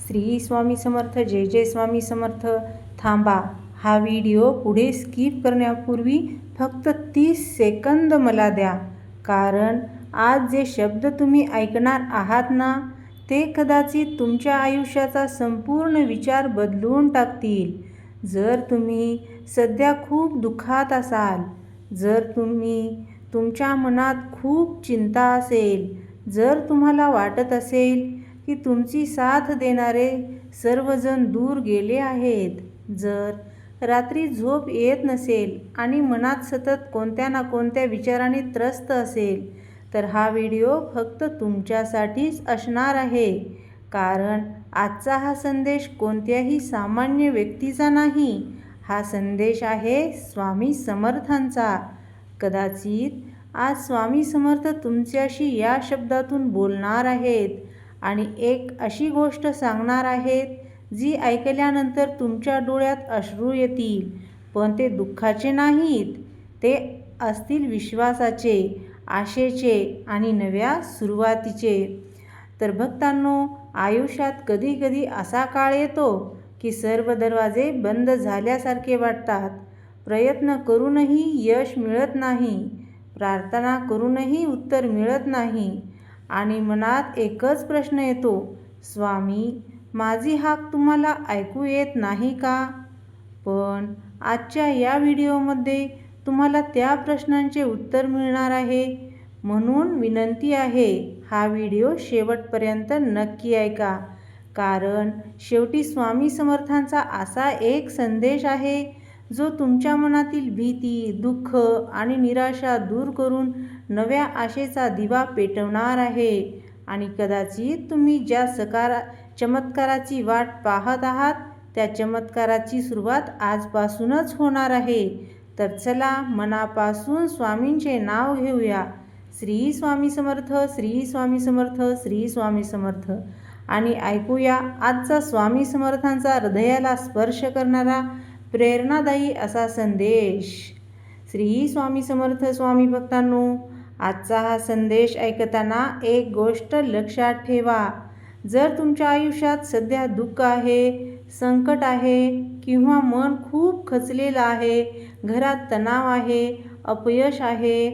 श्री स्वामी समर्थ. जय जय स्वामी समर्थ. थांबा, हा व्हिडिओ पुढे स्किप करण्यापूर्वी फक्त 30 सेकंद मला द्या, कारण आज जे शब्द तुम्ही ऐकणार आहात ना, ते कदाचित तुमच्या आयुष्याचा संपूर्ण विचार बदलून टाकतील. जर तुम्ही सध्या खूप दुःखात असाल, जर तुमच्या मनात खूप चिंता असेल, जर तुम्हाला वाटत असेल की तुमची साथ देणारे सर्वजण दूर गेले आहेत, जर रात्री झोप येत नसेल आणि मनात सतत कोणत्या ना कोणत्या विचाराने त्रस्त असेल, तर हा व्हिडिओ फक्त तुमच्यासाठीच असणार आहे. कारण आजचा हा संदेश कोणत्याही सामान्य व्यक्तीचा नाही, हा संदेश आहे स्वामी समर्थांचा. कदाचित आज स्वामी समर्थ तुमच्याशी या शब्दातून बोलणार आहेत आणि एक अशी गोष्ट सांगणार आहेत जी ऐकल्यानंतर तुमच्या डोळ्यात अश्रू येतील, पण ते दुःखाचे नाहीत, ते असतील विश्वासाचे, आशेचे आणि नव्या सुरुवातीचे. तर भक्तांनो, आयुष्यात कधी कधी असा काळ येतो की सर्व दरवाजे बंद झाल्यासारखे वाटतात. प्रयत्न करूनही यश मिळत नाही, प्रार्थना करूनही उत्तर मिळत नाही आणि मनात एकच प्रश्न येतो, स्वामी, माझी हाक तुम्हाला ऐकू येत नाही का? पण आजच्या या व्हिडिओमध्ये तुम्हाला त्या प्रश्नांचे उत्तर मिळणार आहे. म्हणून विनंती आहे, हा व्हिडिओ शेवटपर्यंत नक्की ऐका, कारण शेवटी स्वामी समर्थांचा असा एक संदेश आहे जो तुमच्या मनातील भीती, दुःख आणि निराशा दूर करून नव्या आशेचा दिवा पेटवणार आहे. आणि कदाचित तुम्ही ज्या चमत्काराची वाट पाहत आहात, त्या चमत्काराची सुरुवात आजपासूनच होणार आहे. तर चला, मनापासून स्वामींचे नाव घेऊया. श्री स्वामी समर्थ, श्री स्वामी समर्थ, श्री स्वामी समर्थ. आणि ऐकूया आजचा स्वामी समर्थांचा हृदयाला स्पर्श करणारा प्रेरणादायी असा संदेश. श्री स्वामी समर्थ. स्वामी भक्तांनो, आजचा हा संदेश ऐकताना एक गोष्ट लक्षात ठेवा. जर तुमच्या आयुष्यात सध्या दुःख आहे, संकट आहे किंवा मन खूप खचलेलं आहे, घरात तणाव आहे, अपयश आहे,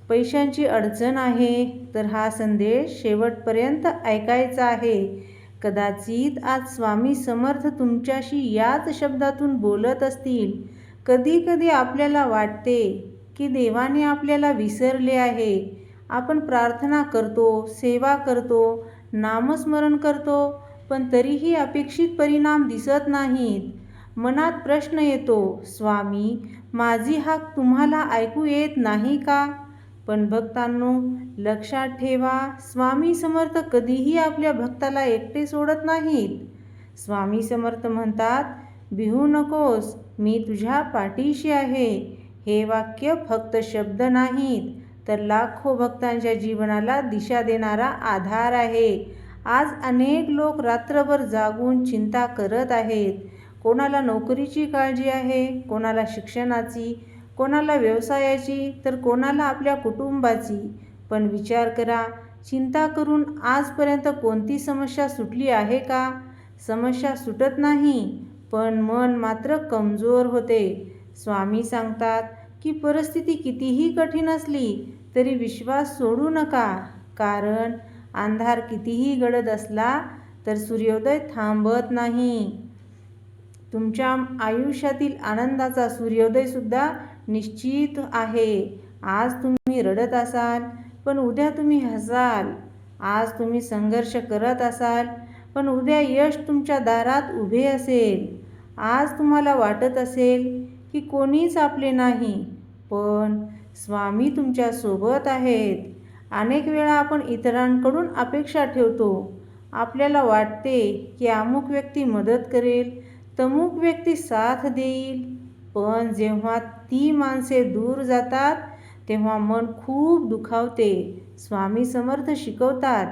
पैशांची अडचण आहे, तर हा संदेश शेवटपर्यंत ऐकायचा आहे. कदाचित आज स्वामी समर्थ तुमच्याशी याच शब्दातून बोलत असतील. कधी कधी आपल्याला वाटते की देवाने आपल्याला विसरले आहे. आपण प्रार्थना करतो, सेवा करतो, नामस्मरण करतो, पण तरीही अपेक्षित परिणाम दिसत नाहीत. मनात प्रश्न येतो, स्वामी, माझी हाक तुम्हाला ऐकू येत नाही का? पण भक्तांनो, लक्षात ठेवा, स्वामी समर्थ कधीही आपल्या भक्ताला एकटे सोडत नाहीत. स्वामी समर्थ म्हणतात, भिवू नकोस, मी तुझ्या पाठीशी आहे. हे वाक्य फक्त शब्द नाहीत, तर लाखो भक्तांच्या जीवनाला दिशा देणारा आधार आहे. आज अनेक लोक रात्रभर जागून चिंता करत आहेत. कोणाला नोकरीची काळजी आहे, कोणाला शिक्षणाची, कोणाला व्यवसायाची, तर कोणाला आपल्या कुटुंबाची. पण विचार करा, चिंता करून आजपर्यंत कोणती समस्या सुटली आहे का? समस्या सुटत नाही, पण मन मात्र कमजोर होते. स्वामी सांगतात की परिस्थिती कितीही कठीण असली तरी विश्वास सोडू नका, कारण अंधार कितीही गडद असला तर सूर्योदय थांबत नाही. तुमच्या आयुष्यातील आनंदाचा सूर्योदयसुद्धा निश्चित आहे. आज तुम्ही रडत असाल, पण उद्या तुम्ही हसाल. आज तुम्ही संघर्ष करत असाल, पण उद्या यश तुमच्या दारात उभे असेल. आज तुम्हाला वाटत असेल की कोणीच आपले नाही, पण स्वामी तुमच्या सोबत आहेत. अनेक वेळा आपण इतरांकडून अपेक्षा ठेवतो. आपल्याला वाटते की अमुक व्यक्ती मदत करेल, तमुक व्यक्ती साथ देईल, पण जेव्हा ती माणसे दूर जातात तेव्हा मन खूप दुखावते. स्वामी समर्थ शिकवतात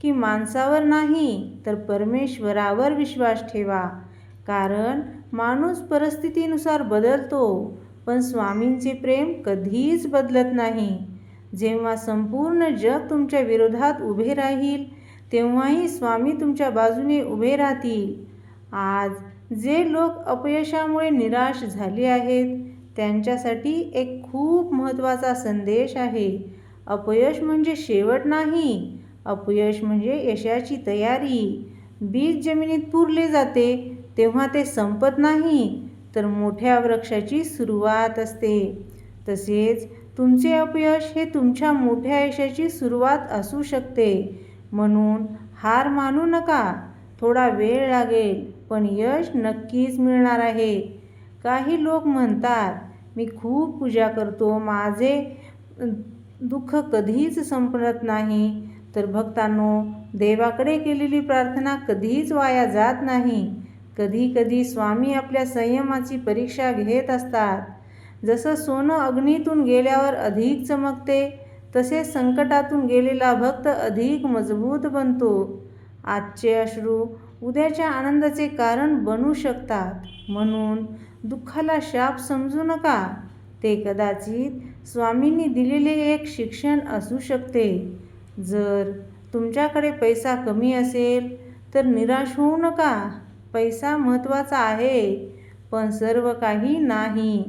की माणसावर नाही तर परमेश्वरावर विश्वास ठेवा, कारण माणूस परिस्थितीनुसार बदलतो, पण स्वामींचे प्रेम कधीच बदलत नाही. जेव्हा संपूर्ण जग तुमच्या विरोधात उभे राहील तेव्हाही स्वामी तुमच्या बाजूने उभे राहतील. आज जे लोक अपयशामुळे निराश झाले आहेत त्यांच्यासाठी एक खूप महत्त्वाचा संदेश आहे. अपयश म्हणजे शेवट नाही. अपयश म्हणजे यशाची तयारी. बीज जमिनीत पुरले जाते तेव्हा ते संपत नाही, तर मोठ्या वृक्षाची सुरुवात असते. तसेच तुमचे अपयश हे तुमच्या मोठ्या यशाची सुरुवात असू शकते. म्हणून हार मानू नका. थोडा वेळ लागेल, पण यश नक्कीच मिळणार आहे. काही लोक म्हणतात, मी खूप पूजा करतो, माझे दुःख कधीच संपत नाही. तर भक्तांनो, देवाकडे केलेली प्रार्थना कधीच वाया जात नाही. कधी कधी स्वामी आपल्या संयमाची परीक्षा घेत असतात. जसं सोनं अग्नीतून गेल्यावर अधिक चमकते, तसे संकटातून गेलेला भक्त अधिक मजबूत बनतो. आजचे अश्रू उद्याच्या आनंदाचे कारण बनू शकतात. म्हणून दुःखाला शाप समजू नका. ते कदाचित स्वामींनी दिलेले एक शिक्षण असू शकते. जर तुमच्याकडे पैसा कमी असेल तर निराश होऊ नका. पैसा महत्त्वाचा आहे, पण सर्व काही नाही.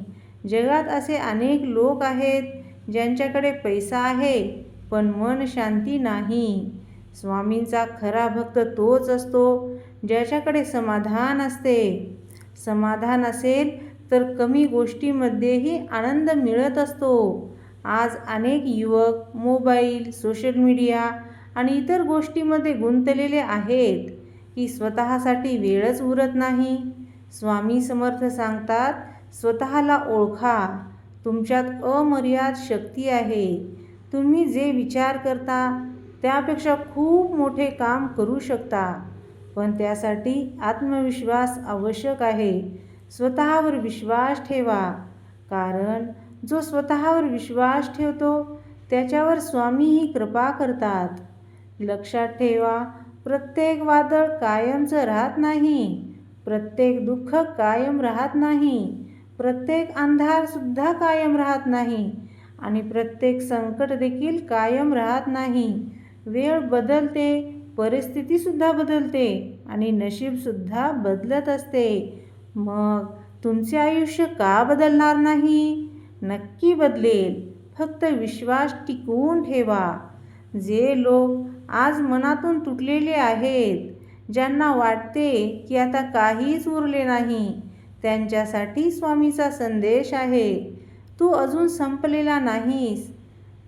जगात असे अनेक लोक आहेत ज्यांच्याकडे पैसा आहे पण मन शांती नाही. स्वामींचा खरा भक्त तोच असतो ज्याच्याकडे समाधान असते. समाधान असेल तर कमी गोष्टीमध्येही आनंद मिळत असतो. आज अनेक युवक मोबाईल, सोशल मीडिया आणि इतर गोष्टींमध्ये गुंतलेले आहेत की स्वतःसाठी वेळच उरत नाही. स्वामी समर्थ सांगतात, स्वतःला ओळखा. तुमच्यात अमर्याद शक्ती आहे. तुम्ही जे विचार करता त्यापेक्षा खूप मोठे काम करू शकता. पण त्यासाठी आत्मविश्वास आवश्यक आहे. स्वतःवर विश्वास ठेवा, कारण जो स्वतःवर विश्वास ठेवतो त्याच्यावर स्वामीही कृपा करतात. लक्षात ठेवा, प्रत्येक वादळ कायमचं राहत नाही. प्रत्येक दुःख कायम राहत नाही. प्रत्येक अंधारसुद्धा कायम राहत नाही. आणि प्रत्येक संकट देखील कायम राहत नाही. वेळ बदलते, परिस्थितीसुद्धा बदलते आणि नशीबसुद्धा बदलत असते. मग तुमचे आयुष्य का बदलणार नाही? नक्की बदलेल. फक्त विश्वास टिकवून ठेवा. जे लोक आज मनातून तुटलेले आहेत, ज्यांना वाटते की आता काहीच उरले नाही, त्यांच्यासाठी स्वामीचा संदेश आहे. तू अजून संपलेला नाहीस.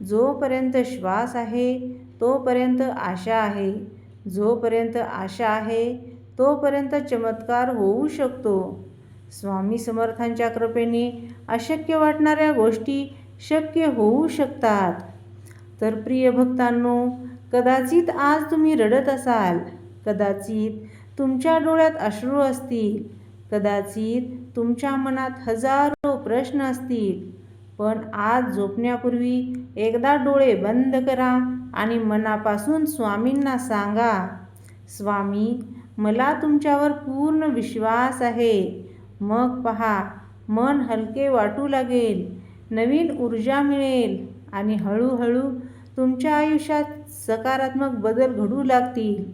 जोपर्यंत श्वास आहे तोपर्यंत आशा आहे. जोपर्यंत आशा आहे तोपर्यंत चमत्कार होऊ शकतो. स्वामी समर्थांच्या कृपेने अशक्य वाटणाऱ्या गोष्टी शक्य होऊ शकतात. तर प्रिय भक्तांनो, कदाचित आज तुम्ही रडत असाल, कदाचित तुमच्या डोळ्यात अश्रू असतील, कदाचित तुमच्या मनात हजारो प्रश्न असतील. पण आज झोपण्यापूर्वी एकदा डोळे बंद करा आणि मनापासून स्वामींना सांगा, स्वामी, मला तुमच्यावर पूर्ण विश्वास आहे. मग पहा, मन हलके वाटू लागेल, नवीन ऊर्जा मिळेल आणि हळूहळू तुमच्या आयुष्यात सकारात्मक बदल घडू लागतील.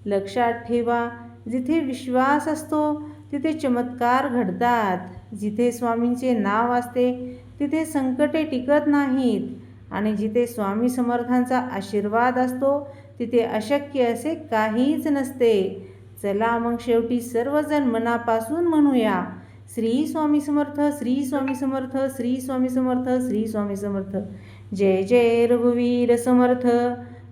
लक्षात ठेवा, जिथे विश्वास असतो तिथे चमत्कार घडतात. जिथे स्वामींचे नाव असते तिथे संकटे टिकत नाहीत. आणि जिथे स्वामी समर्थांचा आशीर्वाद असतो तिथे अशक्य असे काहीच नसते. चला मग शेवटी सर्वजण मनापासून म्हणूया, श्री स्वामी समर्थ, श्री स्वामी समर्थ, श्री स्वामी समर्थ, श्री स्वामी समर्थ. जय जय रघुवीर समर्थ.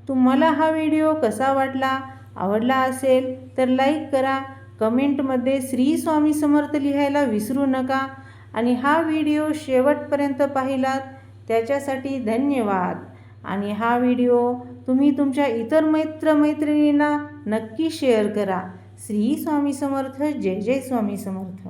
तुम्हाला हा व्हिडिओ कसा वाटला? आवडला असेल तर लाईक करा. कमेंटमध्ये श्री स्वामी समर्थ लिहायला विसरू नका. आणि हा व्हिडिओ शेवटपर्यंत पाहिलात त्याच्यासाठी धन्यवाद. आणि हा व्हिडिओ तुम्ही तुमच्या इतर मित्रमैत्रिणींना नक्की शेअर करा. श्री स्वामी समर्थ. जय जय स्वामी समर्थ.